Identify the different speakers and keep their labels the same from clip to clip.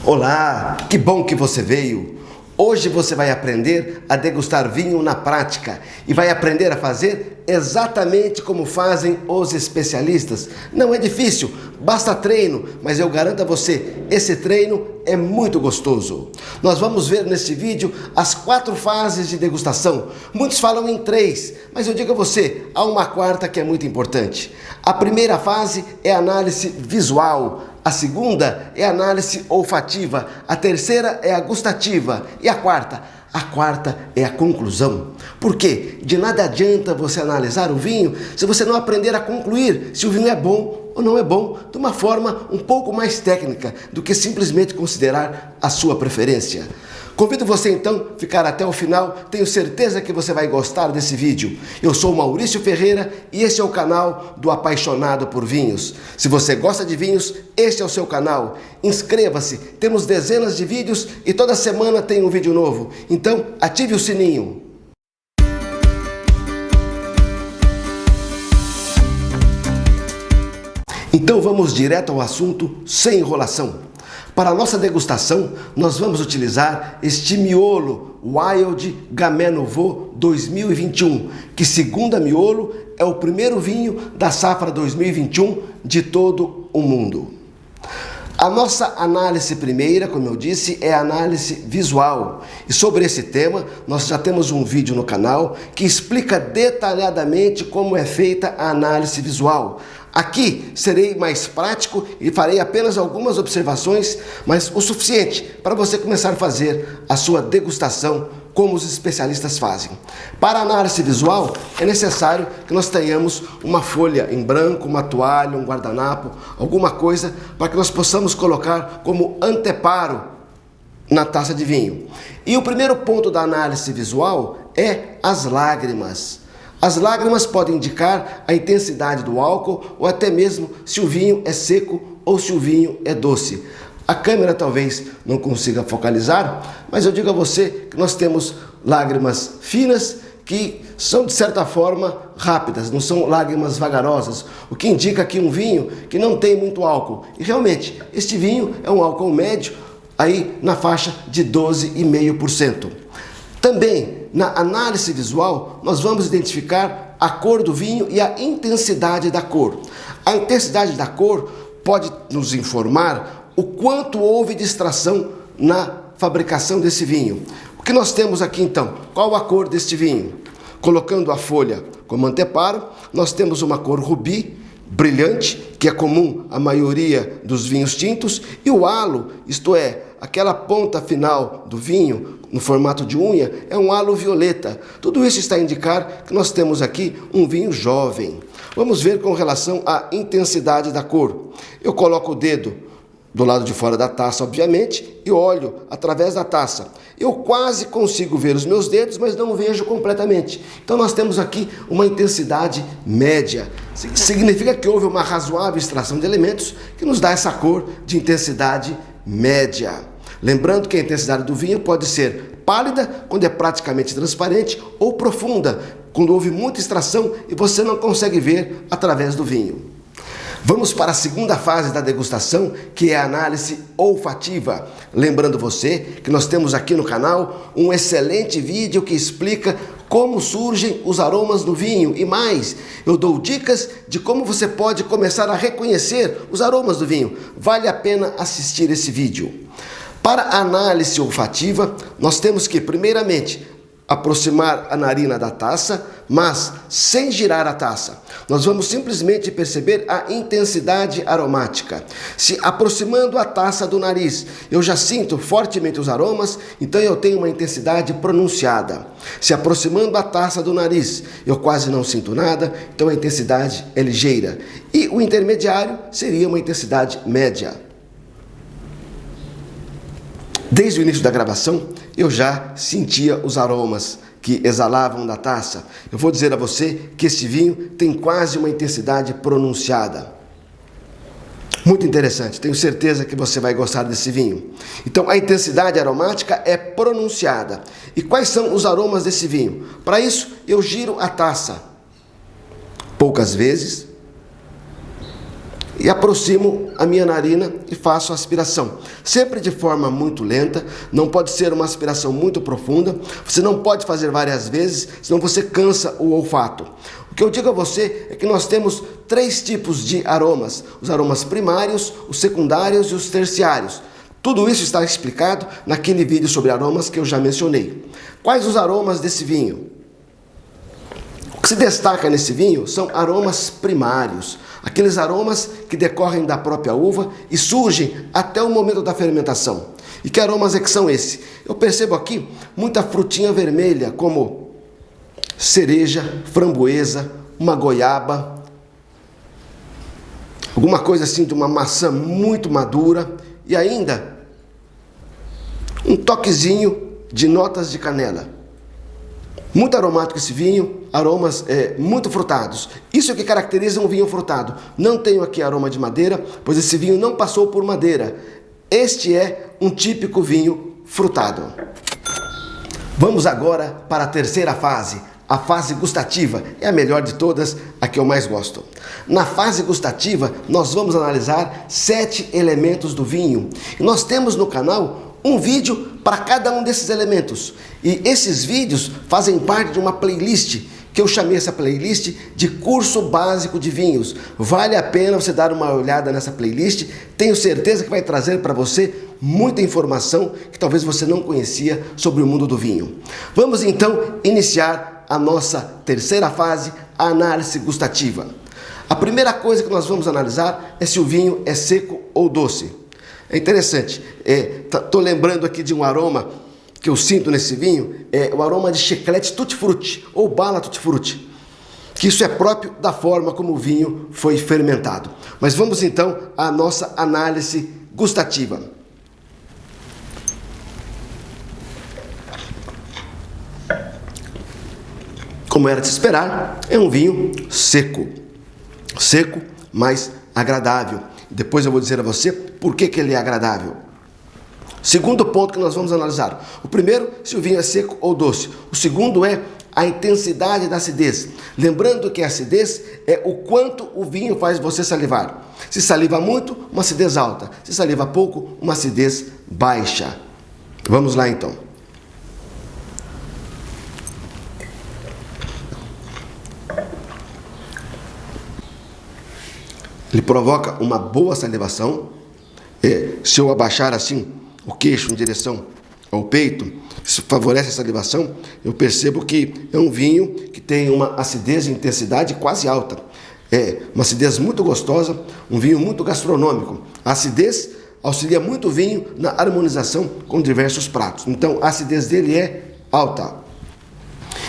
Speaker 1: Olá, que bom que você veio! Hoje você vai aprender a degustar vinho na prática e vai aprender a fazer exatamente como fazem os especialistas. Não é difícil, basta treino, mas eu garanto a você, esse treino é muito gostoso. Nós vamos ver neste vídeo as 4 fases de degustação. Muitos falam em 3, mas eu digo a você, há uma quarta que é muito importante. A primeira fase é a análise visual. A segunda é a análise olfativa, a terceira é a gustativa e a quarta é a conclusão. Por quê? De nada adianta você analisar o vinho se você não aprender a concluir se o vinho é bom ou não é bom, de uma forma um pouco mais técnica do que simplesmente considerar a sua preferência. Convido você então a ficar até o final, tenho certeza que você vai gostar desse vídeo. Eu sou Maurício Ferreira e esse é o canal do Apaixonado por Vinhos. Se você gosta de vinhos, este é o seu canal. Inscreva-se, temos dezenas de vídeos e toda semana tem um vídeo novo. Então, ative o sininho. Então vamos direto ao assunto, sem enrolação. Para a nossa degustação, nós vamos utilizar este Miolo Wild Gamay Nouveau 2021, que segundo a Miolo é o primeiro vinho da safra 2021 de todo o mundo. A nossa análise primeira, como eu disse, é a análise visual. E sobre esse tema, nós já temos um vídeo no canal que explica detalhadamente como é feita a análise visual. Aqui serei mais prático e farei apenas algumas observações, mas o suficiente para você começar a fazer a sua degustação como os especialistas fazem. Para a análise visual, é necessário que nós tenhamos uma folha em branco, uma toalha, um guardanapo, alguma coisa para que nós possamos colocar como anteparo na taça de vinho. E o primeiro ponto da análise visual é as lágrimas. As lágrimas podem indicar a intensidade do álcool ou até mesmo se o vinho é seco ou se o vinho é doce. A câmera talvez não consiga focalizar, mas eu digo a você que nós temos lágrimas finas que são de certa forma rápidas, não são lágrimas vagarosas, o que indica aqui um vinho que não tem muito álcool. E realmente, este vinho é um álcool médio, aí na faixa de 12,5%. Também, na análise visual, nós vamos identificar a cor do vinho e a intensidade da cor. A intensidade da cor pode nos informar o quanto houve de extração na fabricação desse vinho. O que nós temos aqui então? Qual a cor deste vinho? Colocando a folha como anteparo, nós temos uma cor rubi, brilhante, que é comum à maioria dos vinhos tintos, e o halo, isto é, aquela ponta final do vinho, no formato de unha, é um halo violeta. Tudo isso está a indicar que nós temos aqui um vinho jovem. Vamos ver com relação à intensidade da cor. Eu coloco o dedo do lado de fora da taça, obviamente, e olho através da taça. Eu quase consigo ver os meus dedos, mas não vejo completamente. Então nós temos aqui uma intensidade média. Significa que houve uma razoável extração de elementos que nos dá essa cor de intensidade média. Lembrando que a intensidade do vinho pode ser pálida, quando é praticamente transparente, ou profunda, quando houve muita extração e você não consegue ver através do vinho. Vamos para a segunda fase da degustação, que é a análise olfativa. Lembrando você que nós temos aqui no canal um excelente vídeo que explica como surgem os aromas do vinho e mais, eu dou dicas de como você pode começar a reconhecer os aromas do vinho. Vale a pena assistir esse vídeo. Para a análise olfativa, nós temos que, primeiramente, aproximar a narina da taça, mas sem girar a taça. Nós vamos simplesmente perceber a intensidade aromática. Se aproximando a taça do nariz, eu já sinto fortemente os aromas, então eu tenho uma intensidade pronunciada. Se aproximando a taça do nariz, eu quase não sinto nada, então a intensidade é ligeira. E o intermediário seria uma intensidade média. Desde o início da gravação, eu já sentia os aromas que exalavam da taça. Eu vou dizer a você que este vinho tem quase uma intensidade pronunciada. Muito interessante, tenho certeza que você vai gostar desse vinho. Então, a intensidade aromática é pronunciada. E quais são os aromas desse vinho? Para isso, eu giro a taça poucas vezes, e aproximo a minha narina e faço a aspiração. Sempre de forma muito lenta, não pode ser uma aspiração muito profunda, você não pode fazer várias vezes, senão você cansa o olfato. O que eu digo a você é que nós temos 3 tipos de aromas: os aromas primários, os secundários e os terciários. Tudo isso está explicado naquele vídeo sobre aromas que eu já mencionei. Quais os aromas desse vinho? O que se destaca nesse vinho são aromas primários, aqueles aromas que decorrem da própria uva e surgem até o momento da fermentação. E que aromas é que são esses? Eu percebo aqui muita frutinha vermelha, como cereja, framboesa, uma goiaba, alguma coisa assim de uma maçã muito madura e ainda um toquezinho de notas de canela. Muito aromático esse vinho, aromas muito frutados. Isso é o que caracteriza um vinho frutado. Não tenho aqui aroma de madeira, pois esse vinho não passou por madeira. Este é um típico vinho frutado. Vamos agora para a terceira fase, a fase gustativa. É a melhor de todas, a que eu mais gosto. Na fase gustativa, nós vamos analisar 7 elementos do vinho. E nós temos no canal um vídeo para cada um desses elementos. E esses vídeos fazem parte de uma playlist, que eu chamei essa playlist de Curso Básico de Vinhos. Vale a pena você dar uma olhada nessa playlist. Tenho certeza que vai trazer para você muita informação que talvez você não conhecia sobre o mundo do vinho. Vamos então iniciar a nossa terceira fase, a análise gustativa. A primeira coisa que nós vamos analisar é se o vinho é seco ou doce. É interessante, estou lembrando aqui de um aroma que eu sinto nesse vinho, é o aroma de chiclete tutti-frutti ou bala tutti-frutti, que isso é próprio da forma como o vinho foi fermentado. Mas vamos então à nossa análise gustativa. Como era de se esperar, é um vinho seco, mas agradável. Depois eu vou dizer a você por que ele é agradável. Segundo ponto que nós vamos analisar. O primeiro, se o vinho é seco ou doce. O segundo é a intensidade da acidez. Lembrando que a acidez é o quanto o vinho faz você salivar. Se saliva muito, uma acidez alta. Se saliva pouco, uma acidez baixa. Vamos lá então. Ele provoca uma boa salivação. Se eu abaixar assim o queixo em direção ao peito, isso favorece a salivação. Eu percebo que é um vinho que tem uma acidez e intensidade quase alta. É uma acidez muito gostosa, um vinho muito gastronômico. A acidez auxilia muito o vinho na harmonização com diversos pratos. Então a acidez dele é alta.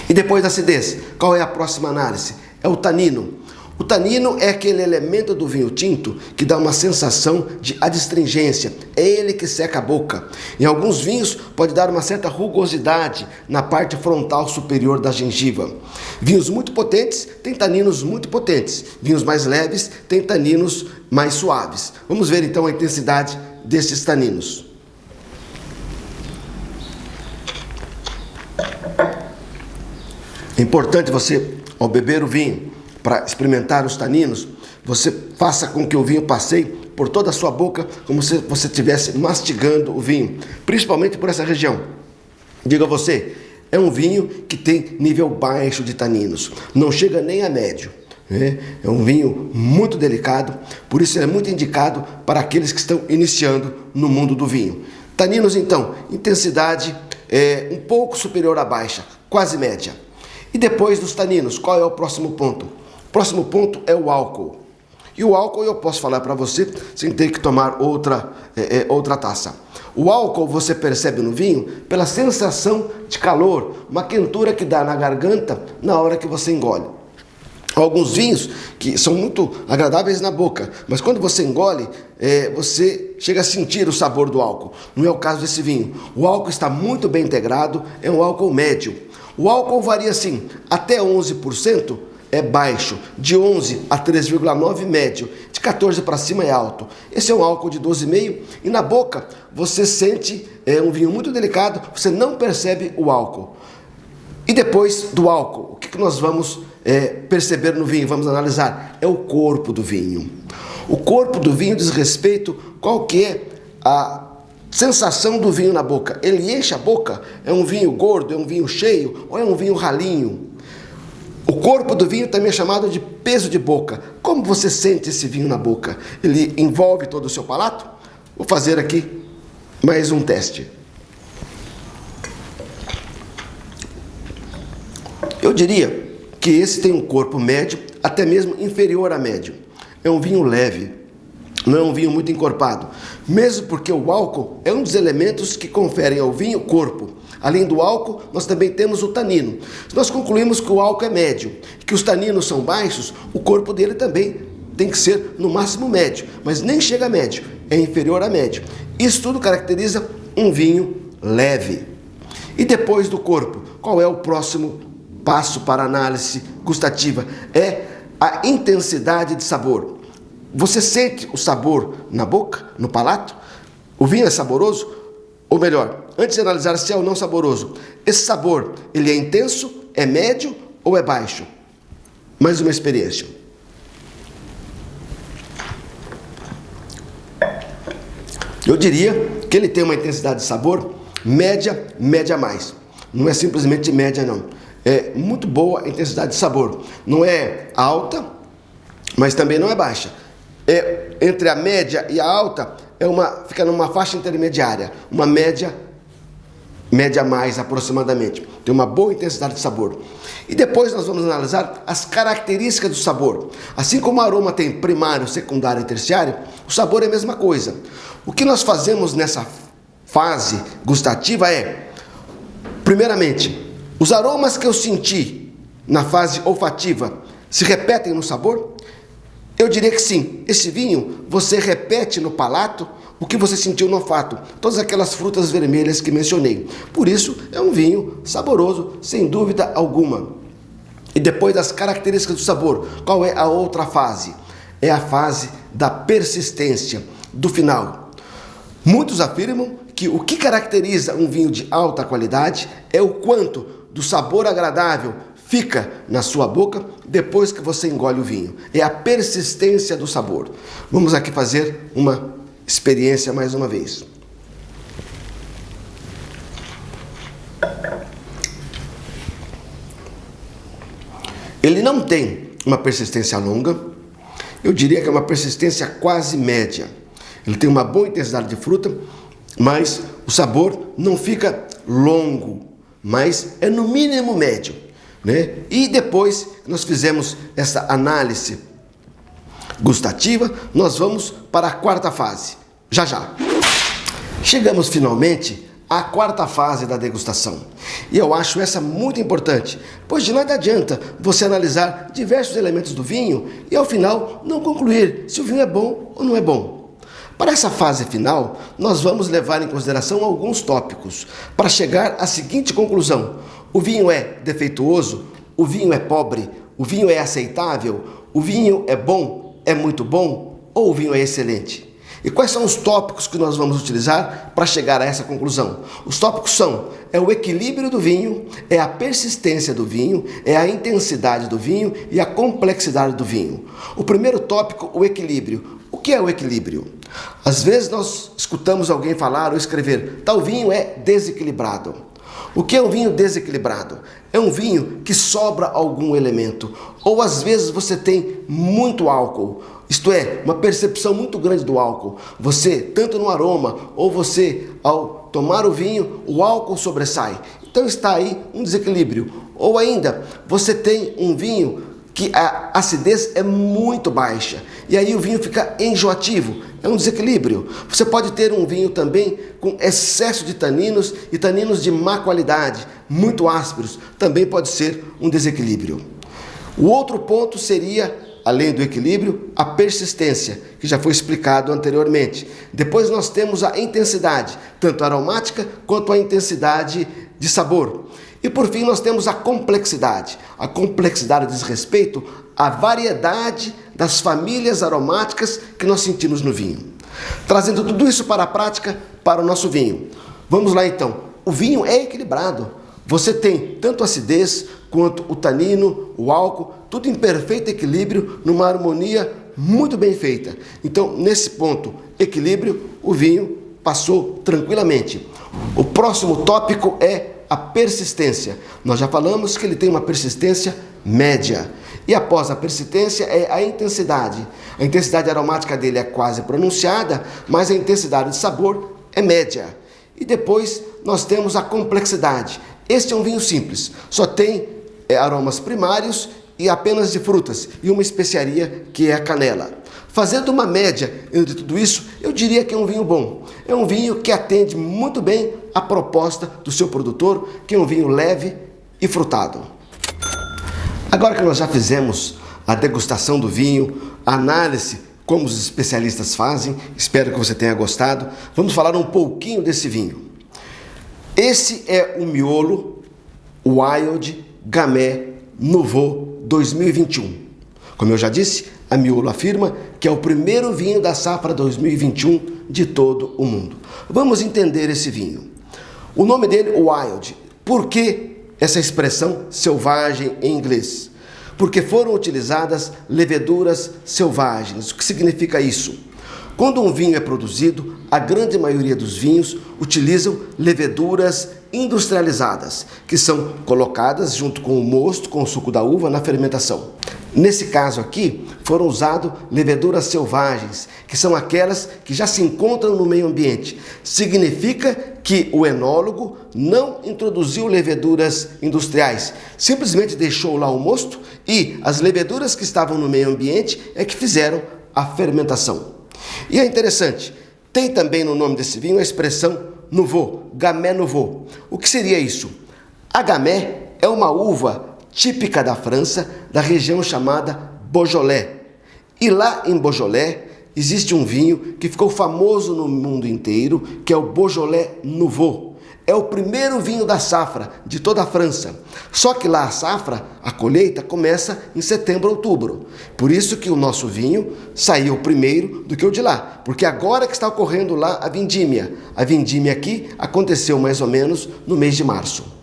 Speaker 1: E depois da acidez, qual é a próxima análise? É o tanino. O tanino é aquele elemento do vinho tinto que dá uma sensação de adstringência. É ele que seca a boca. Em alguns vinhos pode dar uma certa rugosidade na parte frontal superior da gengiva. Vinhos muito potentes têm taninos muito potentes. Vinhos mais leves têm taninos mais suaves. Vamos ver então a intensidade desses taninos. É importante você, ao beber o vinho, para experimentar os taninos, você faça com que o vinho passeie por toda a sua boca, como se você estivesse mastigando o vinho, principalmente por essa região. Digo a você, é um vinho que tem nível baixo de taninos, não chega nem a médio. É um vinho muito delicado, por isso ele é muito indicado para aqueles que estão iniciando no mundo do vinho. Taninos então, intensidade um pouco superior à baixa, quase média. E depois dos taninos, qual é o próximo ponto? O próximo ponto é o álcool. E o álcool eu posso falar para você sem ter que tomar outra taça. O álcool você percebe no vinho pela sensação de calor, uma quentura que dá na garganta na hora que você engole. Há alguns vinhos que são muito agradáveis na boca, mas quando você engole, você chega a sentir o sabor do álcool. Não é o caso desse vinho. O álcool está muito bem integrado, é um álcool médio. O álcool varia assim, até 11% é baixo, de 11 a 3,9 médio, de 14 para cima é alto. Esse é um álcool de 12,5 e na boca você sente um vinho muito delicado, você não percebe o álcool. E depois do álcool, o que nós vamos perceber no vinho, vamos analisar? É o corpo do vinho. O corpo do vinho diz respeito qual que é a sensação do vinho na boca. Ele enche a boca? É um vinho gordo, é um vinho cheio ou é um vinho ralinho? O corpo do vinho também é chamado de peso de boca. Como você sente esse vinho na boca? Ele envolve todo o seu palato? Vou fazer aqui mais um teste. Eu diria que esse tem um corpo médio, até mesmo inferior a médio. É um vinho leve, não é um vinho muito encorpado, mesmo porque o álcool é um dos elementos que conferem ao vinho corpo. Além do álcool, nós também temos o tanino. Se nós concluímos que o álcool é médio, que os taninos são baixos, o corpo dele também tem que ser no máximo médio, mas nem chega a médio, é inferior a médio. Isso tudo caracteriza um vinho leve. E depois do corpo, qual é o próximo passo para análise gustativa? É a intensidade de sabor. Você sente o sabor na boca, no palato? O vinho é saboroso? Ou melhor, antes de analisar se é ou não saboroso, esse sabor, ele é intenso, é médio ou é baixo? Mais uma experiência. Eu diria que ele tem uma intensidade de sabor média, média mais. Não é simplesmente média, não. É muito boa a intensidade de sabor. Não é alta, mas também não é baixa. É entre a média e a alta, fica numa faixa intermediária. Uma média mais aproximadamente. Tem uma boa intensidade de sabor. E depois nós vamos analisar as características do sabor. Assim como o aroma tem primário, secundário e terciário, o sabor é a mesma coisa. O que nós fazemos nessa fase gustativa é, primeiramente, os aromas que eu senti na fase olfativa se repetem no sabor? Eu diria que sim. Esse vinho, você repete no palato o que você sentiu no olfato. Todas aquelas frutas vermelhas que mencionei. Por isso, é um vinho saboroso, sem dúvida alguma. E depois das características do sabor, qual é a outra fase? É a fase da persistência, do final. Muitos afirmam que o que caracteriza um vinho de alta qualidade é o quanto do sabor agradável fica na sua boca depois que você engole o vinho. É a persistência do sabor. Vamos aqui fazer uma experiência mais uma vez. Ele não tem uma persistência longa, eu diria que é uma persistência quase média. Ele tem uma boa intensidade de fruta, mas o sabor não fica longo, mas é no mínimo médio, né? E depois que nós fizemos essa análise gustativa, nós vamos para a quarta fase. Já já. Chegamos finalmente à quarta fase da degustação. E eu acho essa muito importante, pois de nada adianta você analisar diversos elementos do vinho e ao final não concluir se o vinho é bom ou não é bom. Para essa fase final, nós vamos levar em consideração alguns tópicos para chegar à seguinte conclusão: o vinho é defeituoso, o vinho é pobre, o vinho é aceitável, o vinho é bom, é muito bom ou o vinho é excelente? E quais são os tópicos que nós vamos utilizar para chegar a essa conclusão? Os tópicos são: é o equilíbrio do vinho, é a persistência do vinho, é a intensidade do vinho e a complexidade do vinho. O primeiro tópico, o equilíbrio. O que é o equilíbrio? Às vezes nós escutamos alguém falar ou escrever: tal vinho é desequilibrado. O que é um vinho desequilibrado? É um vinho que sobra algum elemento, ou às vezes você tem muito álcool, isto é, uma percepção muito grande do álcool. Você, tanto no aroma, ou você, ao tomar o vinho, o álcool sobressai. Então está aí um desequilíbrio. Ou ainda, você tem um vinho que a acidez é muito baixa, e aí o vinho fica enjoativo, é um desequilíbrio. Você pode ter um vinho também com excesso de taninos e taninos de má qualidade, muito ásperos, também pode ser um desequilíbrio. O outro ponto seria, além do equilíbrio, a persistência, que já foi explicado anteriormente. Depois nós temos a intensidade, tanto aromática quanto a intensidade de sabor. E por fim nós temos a complexidade. A complexidade diz respeito à variedade das famílias aromáticas que nós sentimos no vinho. Trazendo tudo isso para a prática, para o nosso vinho. Vamos lá então. O vinho é equilibrado. Você tem tanto a acidez quanto o tanino, o álcool, tudo em perfeito equilíbrio, numa harmonia muito bem feita. Então, nesse ponto, equilíbrio, o vinho passou tranquilamente. O próximo tópico é a persistência. Nós já falamos que ele tem uma persistência média. E após a persistência é a intensidade. A intensidade aromática dele é quase pronunciada, mas a intensidade de sabor é média. E depois nós temos a complexidade. Este é um vinho simples, só tem aromas primários e apenas de frutas e uma especiaria que é a canela. Fazendo uma média entre tudo isso, eu diria que é um vinho bom. É um vinho que atende muito bem a proposta do seu produtor, que é um vinho leve e frutado. Agora que nós já fizemos a degustação do vinho, a análise como os especialistas fazem, espero que você tenha gostado, vamos falar um pouquinho desse vinho. Esse é o Miolo Wild Gamay Nouveau 2021. Como eu já disse, a Miolo afirma que é o primeiro vinho da safra 2021 de todo o mundo. Vamos entender esse vinho. O nome dele, Wild. Por que essa expressão selvagem em inglês? Porque foram utilizadas leveduras selvagens. O que significa isso? Quando um vinho é produzido, a grande maioria dos vinhos utilizam leveduras industrializadas, que são colocadas junto com o mosto, com o suco da uva, na fermentação. Nesse caso aqui, foram usadas leveduras selvagens, que são aquelas que já se encontram no meio ambiente. Significa que o enólogo não introduziu leveduras industriais, simplesmente deixou lá o mosto e as leveduras que estavam no meio ambiente é que fizeram a fermentação. E é interessante, tem também no nome desse vinho a expressão Nouveau, Gamay Nouveau. O que seria isso? A Gamay é uma uva típica da França, da região chamada Beaujolais. E lá em Beaujolais existe um vinho que ficou famoso no mundo inteiro, que é o Beaujolais Nouveau. É o primeiro vinho da safra de toda a França. Só que lá a safra, a colheita, começa em setembro, outubro. Por isso que o nosso vinho saiu primeiro do que o de lá. Porque agora que está ocorrendo lá a vindímia. A vindímia aqui aconteceu mais ou menos no mês de março.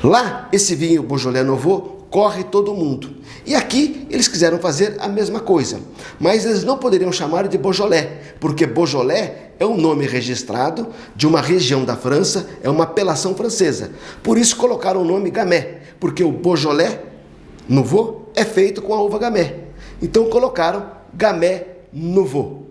Speaker 1: Lá, esse vinho Beaujolais Nouveau corre todo mundo. E aqui eles quiseram fazer a mesma coisa. Mas eles não poderiam chamar de Beaujolais, porque Beaujolais é um nome registrado de uma região da França, é uma apelação francesa. Por isso colocaram o nome Gamay, porque o Beaujolais Nouveau é feito com a uva Gamay. Então colocaram Gamay Nouveau.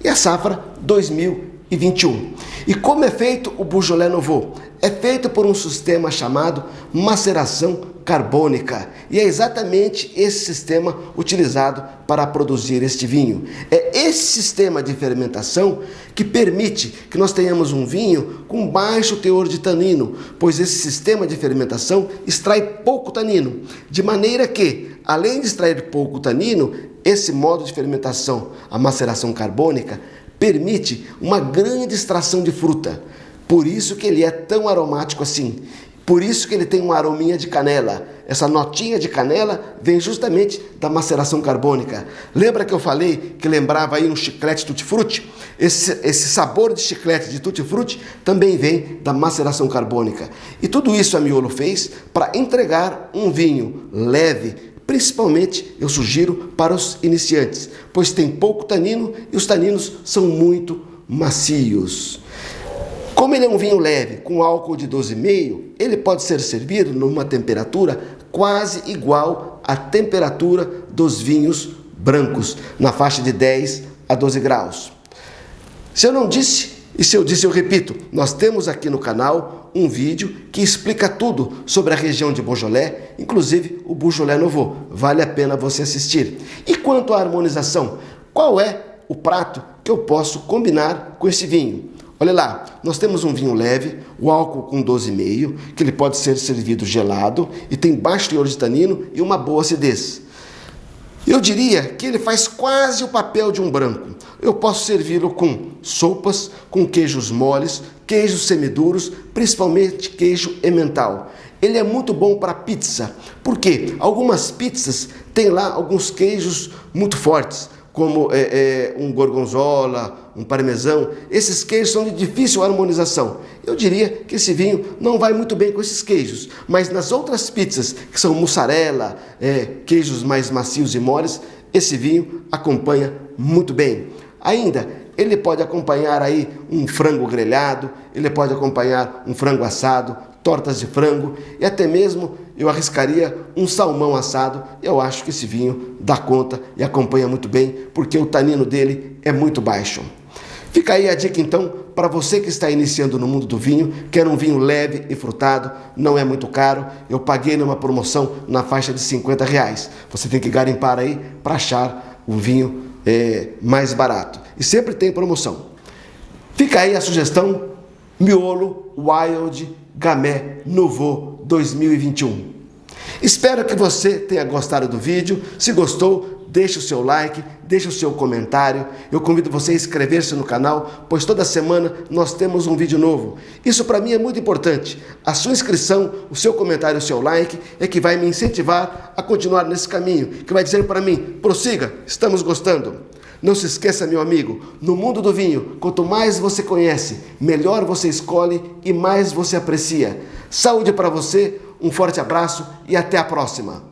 Speaker 1: E a safra 2021. E como é feito o Beaujolais Nouveau? É feito por um sistema chamado maceração carbônica. E é exatamente esse sistema utilizado para produzir este vinho. É esse sistema de fermentação que permite que nós tenhamos um vinho com baixo teor de tanino, pois esse sistema de fermentação extrai pouco tanino, de maneira que, além de extrair pouco tanino, esse modo de fermentação, a maceração carbônica, permite uma grande extração de fruta. Por isso que ele é tão aromático assim. Por isso que ele tem uma arominha de canela. Essa notinha de canela vem justamente da maceração carbônica. Lembra que eu falei que lembrava aí um chiclete tutti-frutti? Esse sabor de chiclete de tutti-frutti também vem da maceração carbônica. E tudo isso a Miolo fez para entregar um vinho leve. Principalmente, eu sugiro para os iniciantes, pois tem pouco tanino e os taninos são muito macios. Como ele é um vinho leve, com álcool de 12,5, ele pode ser servido numa temperatura quase igual à temperatura dos vinhos brancos, na faixa de 10 a 12 graus. Se eu não disse, e se eu disse eu repito, nós temos aqui no canal um vídeo que explica tudo sobre a região de Beaujolais, inclusive o Beaujolais Nouveau. Vale a pena você assistir. E quanto à harmonização, qual é o prato que eu posso combinar com esse vinho? Olha lá, nós temos um vinho leve, o álcool com 12,5, que ele pode ser servido gelado e tem baixo teor de tanino e uma boa acidez. Eu diria que ele faz quase o papel de um branco. Eu posso servi-lo com sopas, com queijos moles, queijos semiduros, principalmente queijo emmental. Ele é muito bom para pizza, porque algumas pizzas têm lá alguns queijos muito fortes, como um gorgonzola, um parmesão. Esses queijos são de difícil harmonização. Eu diria que esse vinho não vai muito bem com esses queijos, mas nas outras pizzas, que são mussarela, queijos mais macios e moles, esse vinho acompanha muito bem. Ainda, ele pode acompanhar aí um frango grelhado, ele pode acompanhar um frango assado, tortas de frango e até mesmo eu arriscaria um salmão assado. Eu acho que esse vinho dá conta e acompanha muito bem, porque o tanino dele é muito baixo. Fica aí a dica então para você que está iniciando no mundo do vinho, quer um vinho leve e frutado, não é muito caro. Eu paguei numa promoção na faixa de R$50. Você tem que garimpar aí para achar um vinho mais barato. E sempre tem promoção. Fica aí a sugestão Miolo Wild Gamay Nouveau 2021. Espero que você tenha gostado do vídeo. Se gostou, deixe o seu like, deixe o seu comentário. Eu convido você a inscrever-se no canal, pois toda semana nós temos um vídeo novo. Isso para mim é muito importante. A sua inscrição, o seu comentário, o seu like é que vai me incentivar a continuar nesse caminho, que vai dizer para mim, prossiga, estamos gostando. Não se esqueça, meu amigo, no mundo do vinho, quanto mais você conhece, melhor você escolhe e mais você aprecia. Saúde para você, um forte abraço e até a próxima!